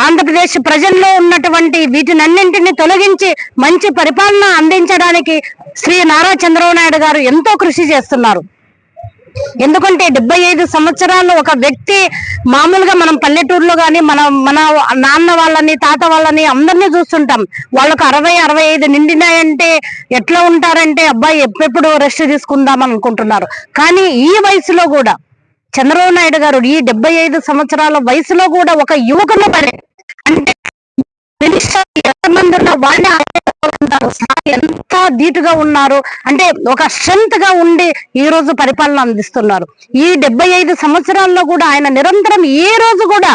ఆంధ్రప్రదేశ్ ప్రజల్లో ఉన్నటువంటి వీటినన్నింటినీ తొలగించి మంచి పరిపాలన అందించడానికి శ్రీ నారా చంద్రబాబు నాయుడు గారు ఎంతో కృషి చేస్తున్నారు. ఎందుకంటే 75 సంవత్సరాలు ఒక వ్యక్తి మామూలుగా మనం పల్లెటూరులో కానీ మన నాన్న వాళ్ళని తాత వాళ్ళని అందరినీ చూస్తుంటాం. వాళ్ళకు 60-65 నిండినాయంటే ఎట్లా ఉంటారంటే అబ్బాయి ఎప్పుడెప్పుడు రెస్ట్ తీసుకుందాం అనుకుంటున్నారు. కానీ ఈ వయసులో కూడా చంద్రబాబు నాయుడు గారు ఈ 75 సంవత్సరాల వయసులో కూడా ఒక యువకుని అంటే ఎంతమంది ఉన్నా వాళ్ళే ఎంత ధీటుగా ఉన్నారు అంటే ఒక స్ట్రెంత్ గా ఉండి ఈ రోజు పరిపాలన అందిస్తున్నారు. ఈ 75 సంవత్సరాల్లో కూడా ఆయన నిరంతరం ఏ రోజు కూడా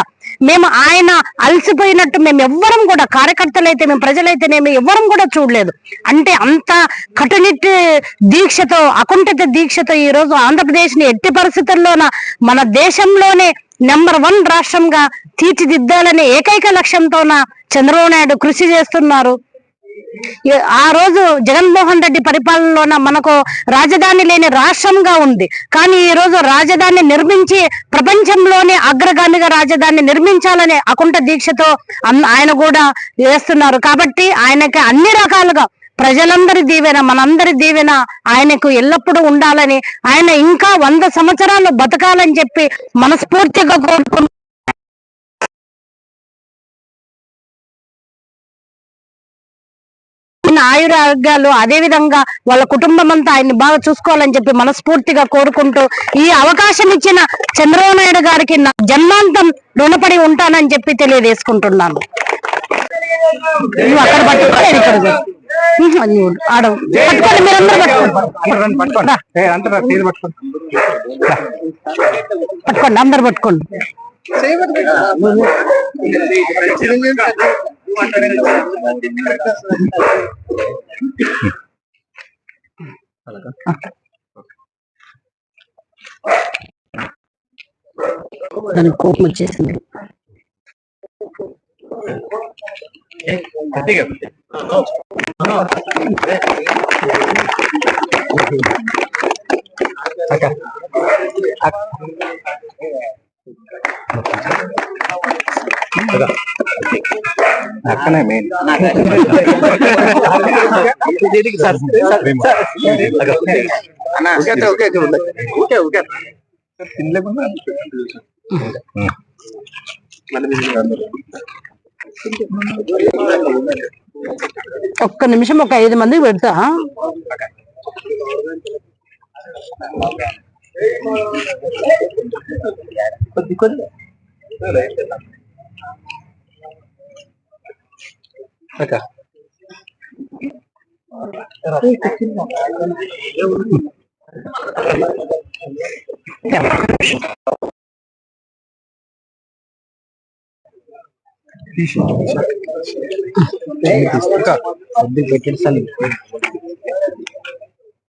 మేము ఆయన అలసిపోయినట్టు మేము ఎవ్వరం కూడా కార్యకర్తలైతే మేము ప్రజలైతేనేమి ఎవ్వరం కూడా చూడలేదు. అంటే అంత కట్టునిట్టి దీక్షతో అకుంఠిత దీక్షతో ఈ రోజు ఆంధ్రప్రదేశ్ ని ఎట్టి పరిస్థితుల్లోన మన దేశంలోనే నెంబర్ 1 రాష్ట్రంగా తీర్చిదిద్దాలనే ఏకైక లక్ష్యంతోన చంద్రబాబు నాయుడు కృషి చేస్తున్నారు. ఆ రోజు జగన్మోహన్ రెడ్డి పరిపాలనలోన మనకు రాజధాని లేని రాష్ట్రంగా ఉంది. కానీ ఈ రోజు రాజధాని నిర్మించి ప్రపంచంలోనే అగ్రగామిగా రాజధాని నిర్మించాలనే అకుంఠ దీక్షతో ఆయన కూడా చేస్తున్నారు. కాబట్టి ఆయనకి అన్ని రకాలుగా ప్రజలందరి దీవెన మనందరి దీవెన ఆయనకు ఎల్లప్పుడూ ఉండాలని ఆయన ఇంకా 100 సంవత్సరాలు బతకాలని చెప్పి మనస్ఫూర్తిగా కోరుకుంటున్నారు. ఆయురారోగ్యాలు అదే విధంగా వాళ్ళ కుటుంబం అంతా ఆయన్ని బాగా చూసుకోవాలని చెప్పి మనస్ఫూర్తిగా కోరుకుంటూ ఈ అవకాశం ఇచ్చిన చంద్రబాబు నాయుడు గారికి నా జన్మాంతం రుణపడి ఉంటానని చెప్పి తెలియజేసుకుంటున్నాను. నువ్వు అక్కడ పట్టుకోలేదు ఇక్కడ పట్టుకోండి మీరందరూ పట్టుకోండి అందరు పట్టుకోండి. దానికి కోపం వచ్చేసింది. అక్కనే మెయిన్ ఒక్క నిమిషం ఒక 5 మందికి పెడతా. కొద్ది కొద్ది పెట్టేస్తాను.